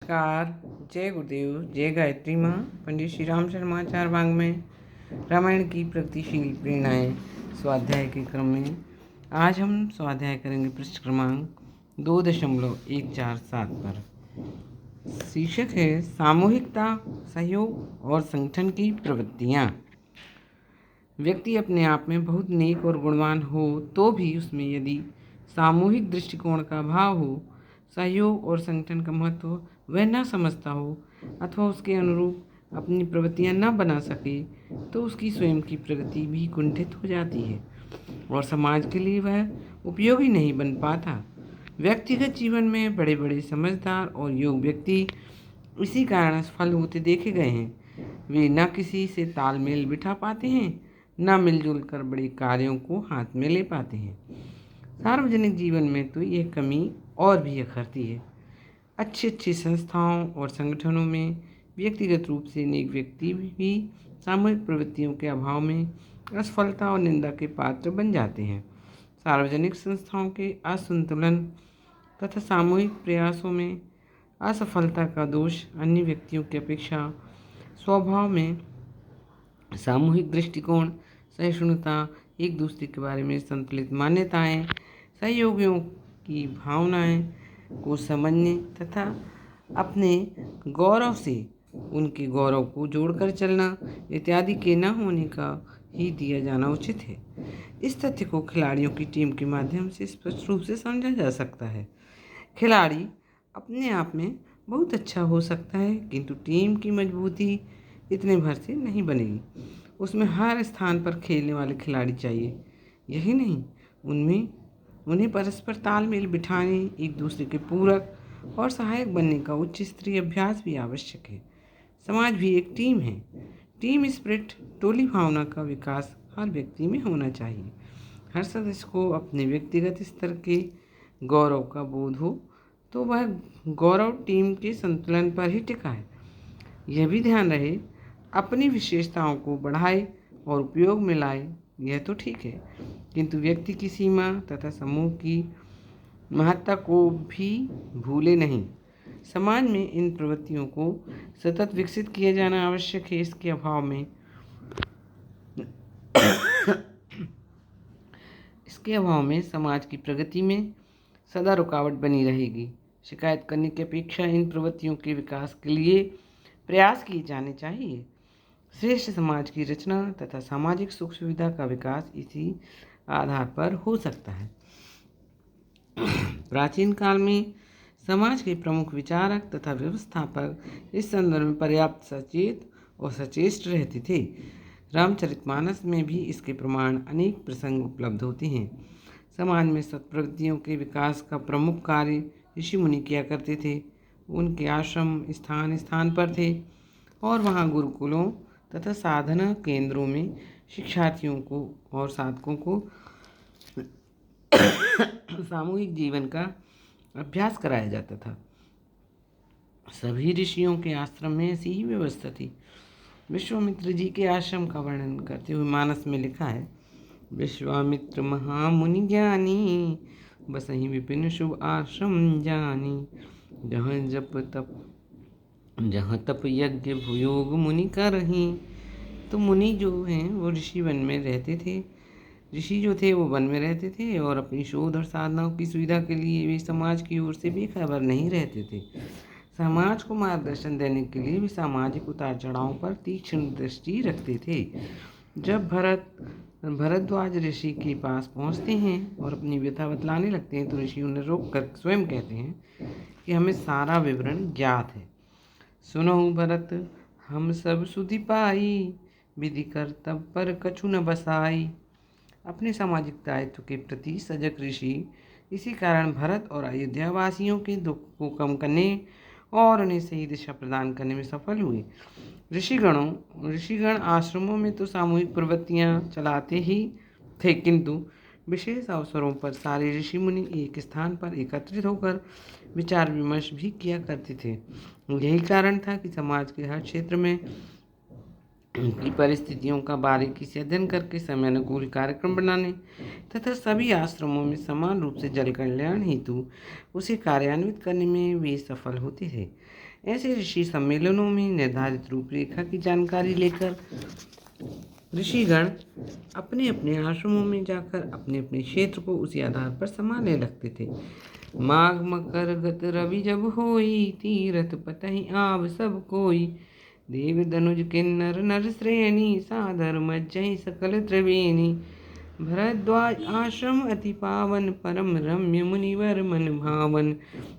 नमस्कार। जय गुरुदेव, जय गायत्री माँ। पंडित श्री राम शर्माचार्य वाङ्मय रामायण की प्रगतिशील प्रेरणाएं स्वाध्याय के क्रम में आज हम स्वाध्याय करेंगे पृष्ठ क्रमांक 2.147 पर। शीर्षक है सामूहिकता, सहयोग और संगठन की प्रवृत्तियाँ। व्यक्ति अपने आप में बहुत नेक और गुणवान हो तो भी उसमें यदि सामूहिक दृष्टिकोण का अभाव हो, सहयोग और संगठन का महत्व वह न समझता हो अथवा उसके अनुरूप अपनी प्रवृत्तियां न बना सके तो उसकी स्वयं की प्रगति भी कुंठित हो जाती है और समाज के लिए वह उपयोगी नहीं बन पाता। व्यक्तिगत जीवन में बड़े बड़े समझदार और योग्य व्यक्ति इसी कारण सफल होते देखे गए हैं। वे न किसी से तालमेल बिठा पाते हैं, न मिलजुल कर बड़े कार्यों को हाथ में ले पाते हैं। सार्वजनिक जीवन में तो यह कमी और भी अखरती है। अच्छी संस्थाओं और संगठनों में व्यक्तिगत रूप से नेक व्यक्ति भी सामूहिक प्रवृत्तियों के अभाव में असफलता और निंदा के पात्र बन जाते हैं। सार्वजनिक संस्थाओं के असंतुलन तथा सामूहिक प्रयासों में असफलता का दोष अन्य व्यक्तियों की अपेक्षा स्वभाव में सामूहिक दृष्टिकोण, सहिष्णुता, एक दूसरे के बारे में संतुलित मान्यताएं, सहयोगियों की भावनाएं को समझने तथा अपने गौरव से उनके गौरव को जोड़कर चलना इत्यादि के न होने का ही दिया जाना उचित है। इस तथ्य को खिलाड़ियों की टीम के माध्यम से स्पष्ट रूप से समझा जा सकता है। खिलाड़ी अपने आप में बहुत अच्छा हो सकता है, किंतु टीम की मजबूती इतने भर से नहीं बनेगी। उसमें हर स्थान पर खेलने वाले खिलाड़ी चाहिए। यही नहीं, उन्हें परस्पर तालमेल बिठाने, एक दूसरे के पूरक और सहायक बनने का उच्च स्तरीय अभ्यास भी आवश्यक है। समाज भी एक टीम है। टीम स्पिरिट, टोली भावना का विकास हर व्यक्ति में होना चाहिए। हर सदस्य को अपने व्यक्तिगत स्तर के गौरव का बोध हो तो वह गौरव टीम के संतुलन पर ही टिका है। यह भी ध्यान रहे, अपनी विशेषताओं को बढ़ाए और उपयोग में लाए, यह तो ठीक है, किंतु व्यक्ति की सीमा तथा समूह की महत्ता को भी भूले नहीं। समाज में इन प्रवृत्तियों को सतत विकसित किया जाना आवश्यक है। इसके अभाव में समाज की प्रगति में सदा रुकावट बनी रहेगी। शिकायत करने की अपेक्षा इन प्रवृत्तियों के विकास के लिए प्रयास किए जाने चाहिए। श्रेष्ठ समाज की रचना तथा सामाजिक सुख सुविधा का विकास इसी आधार पर हो सकता है। प्राचीन काल में समाज के प्रमुख विचारक तथा व्यवस्थापक इस संदर्भ में पर्याप्त सचेत और सचेष्ट रहते थे। रामचरितमानस में भी इसके प्रमाण अनेक प्रसंग उपलब्ध होते हैं। समाज में सत्प्रवृत्तियों के विकास का प्रमुख कार्य ऋषि मुनि किया करते थे। उनके आश्रम स्थान स्थान पर थे और वहाँ गुरुकुलों तथा साधना केंद्रों में शिक्षार्थियों को और साधकों को सामूहिक जीवन का अभ्यास कराया जाता था। सभी ऋषियों के आश्रम में ऐसी ही व्यवस्था थी। विश्वामित्र जी के आश्रम का वर्णन करते हुए मानस में लिखा है, विश्वामित्र महामुनि ज्ञानी, बसहि विपिन शुभ आश्रम जानी, जहाँ तप यज्ञ भूयोग मुनि करहीं। तो मुनि जो हैं वो ऋषि वन में रहते थे। ऋषि जो थे वो वन में रहते थे और अपनी शोध और साधनाओं की सुविधा के लिए वे समाज की ओर से बेखबर नहीं रहते थे। समाज को मार्गदर्शन देने के लिए वे सामाजिक उतार चढ़ावों पर तीक्ष्ण दृष्टि रखते थे। जब भरद्वाज ऋषि के पास पहुंचते हैं और अपनी व्यथा बतलाने लगते हैं तो ऋषि उन्हें रोक कर स्वयं कहते हैं कि हमें सारा विवरण ज्ञात है। सुनहु भरत हम सब सुधि पाई, विधि कर तब पर कछु न बसाई। अपने सामाजिक दायित्व के प्रति सजग ऋषि इसी कारण भरत और अयोध्या वासियों के दुख को कम करने और उन्हें सही दिशा प्रदान करने में सफल हुए। ऋषिगण आश्रमों में तो सामूहिक प्रवृत्तियां चलाते ही थे, किंतु विशेष अवसरों पर सारे ऋषि मुनि एक स्थान पर एकत्रित होकर विचार विमर्श भी किया करते थे। यही कारण था कि समाज के हर क्षेत्र में उनकी परिस्थितियों का बारीकी से अध्ययन करके समय अनुकूल कार्यक्रम बनाने तथा सभी आश्रमों में समान रूप से जल कल्याण हेतु उसे कार्यान्वित करने में वे सफल होते थे। ऐसे ऋषि सम्मेलनों में निर्धारित रूपरेखा की जानकारी लेकर ऋषिगण अपने अपने आश्रमों में जाकर अपने अपने क्षेत्र को उसी आधार पर संभालने लगते थे। माघ मकर गत रवि जब होई, तीरथ पतहि आव सब कोई। देव धनुज किन्नर नर श्रेणी, साधर मज्जहि सकल त्रिवेणी। भरद्वाज आश्रम अति पावन, परम रम्य मुनिवर मन भावन।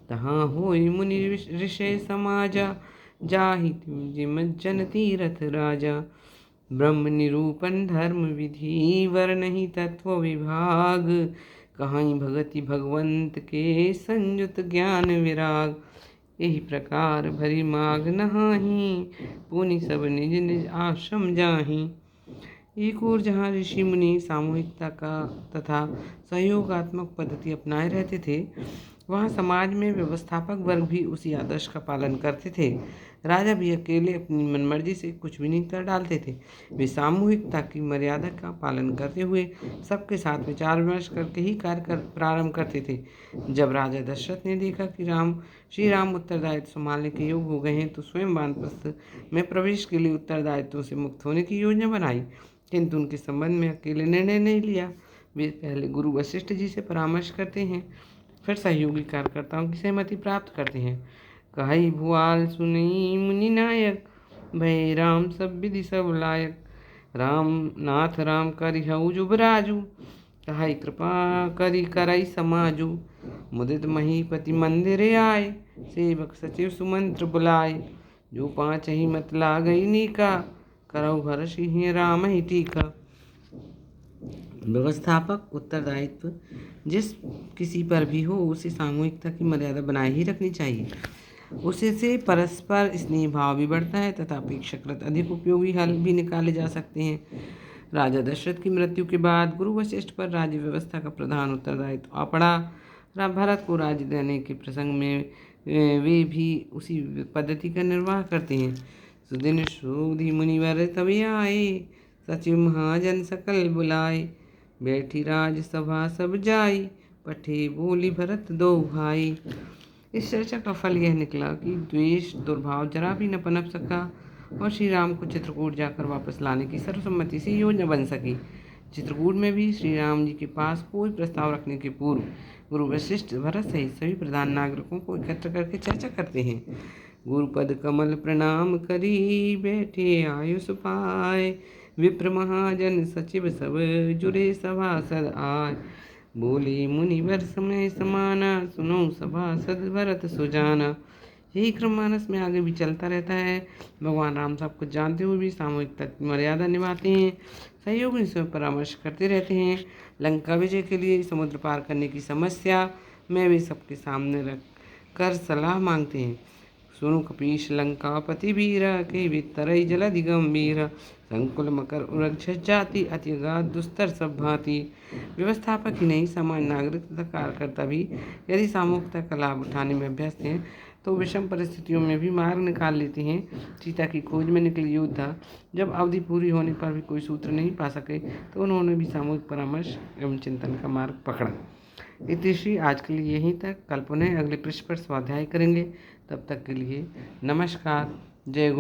तहाँ होई मुनि ऋषि समाजा, जाहि जिमज्जन तीरथ राजा। ब्रह्म निरूपण धर्म विधि, वरनहि तत्व विभाग। कहाई भगति भगवंत के, संयुत ज्ञान विराग। यही प्रकार भरी माघ नहाही, पुनि सब निज निज आश्रम जाही। एक ओर जहाँ ऋषि मुनि सामूहिकता का तथा सहयोगात्मक पद्धति अपनाए रहते थे, वहाँ समाज में व्यवस्थापक वर्ग भी उसी आदर्श का पालन करते थे। राजा भी अकेले अपनी मनमर्जी से कुछ भी नहीं कर डालते थे। वे सामूहिकता की मर्यादा का पालन करते हुए सबके साथ विचार विमर्श करके ही कार्य प्रारंभ करते थे। जब राजा दशरथ ने देखा कि श्री राम उत्तरदायित्व संभालने के योग्य हो गए हैं, तो स्वयं वानप्रस्थ में प्रवेश के लिए उत्तरदायित्व से मुक्त होने की योजना बनाई, किंतु उनके संबंध में अकेले निर्णय नहीं लिया। वे पहले गुरु वशिष्ठ जी से परामर्श करते हैं, फिर सहयोगी कार्यकर्ताओं की सहमति प्राप्त करते हैं। कहि भुआल सुनई मुनि नायक, भय राम सब विधि सब लायक। राम नाथ राम करिहउ जुबराजू, कहाई कृपा करी करई समाजू। मुदित महीपति मंदिर आए, सेवक सचिव सुमंत्र बुलाए। जो पाँच ही मत लागई नीका, करऊ हर सिंह राम ही टीका। व्यवस्थापक उत्तरदायित्व जिस किसी पर भी हो, उसे सामूहिकता की मर्यादा बनाए ही रखनी चाहिए। उससे परस्पर स्नेह भाव भी बढ़ता है तथा अपेक्षाकृत अधिक उपयोगी हल भी निकाले जा सकते हैं। राजा दशरथ की मृत्यु के बाद गुरु वशिष्ठ पर राज्य व्यवस्था का प्रधान उत्तरदायित्व आ पड़ा। भरत को राज्य देने के प्रसंग में वे भी उसी पद्धति का निर्वाह करते हैं। सुदिन शोधि मुनिवर तबे आए, सचिव महाजन सकल बुलाए। बैठी राजसभा सब जाई, पठे बोली भरत दो भाई। इस चर्चा का फल यह निकला कि द्वेष दुर्भाव जरा भी न पनप सका और श्री राम को चित्रकूट जाकर वापस लाने की सर्वसम्मति से योजना बन सकी। चित्रकूट में भी श्री राम जी के पास कोई प्रस्ताव रखने के पूर्व गुरु वशिष्ठ भरत सहित सभी प्रधान नागरिकों को एकत्र करके चर्चा करते हैं। गुरुपद कमल प्रणाम करी, बैठे आयुष पाए। विप्र महाजन सचिव सब, जुरे सभासद आय। बोले मुनिवर समय समाना, सुनो सभासद भरत सुजाना। यही क्रम मानस में आगे भी चलता रहता है। भगवान राम सब कुछ जानते हुए भी सामूहिकता की मर्यादा निभाते हैं, सहयोगी से परामर्श करते रहते हैं। लंका विजय के लिए समुद्र पार करने की समस्या में वे सबके सामने रख कर सलाह मांगते हैं। सुनु कपीश लंकापति वीरा, के वितरई जलधि गंभीर। संकुल मकर उरग जाति, अति अगाध दुस्तर सब भांति। व्यवस्थापक ही नहीं, सामान्य नागरिक तथा कार्यकर्ता भी यदि सामूहिकता का लाभ उठाने में अभ्यस्त हैं तो विषम परिस्थितियों में भी मार्ग निकाल लेते हैं। सीता की खोज में निकले योद्धा जब अवधि पूरी होने पर भी कोई सूत्र नहीं पा सके तो उन्होंने भी सामूहिक परामर्श एवं चिंतन का मार्ग पकड़ा। इतिश्री आज के लिए यहीं तक। कल पुनः अगले पृष्ठ पर स्वाध्याय करेंगे। तब तक के लिए नमस्कार। जय गुरु।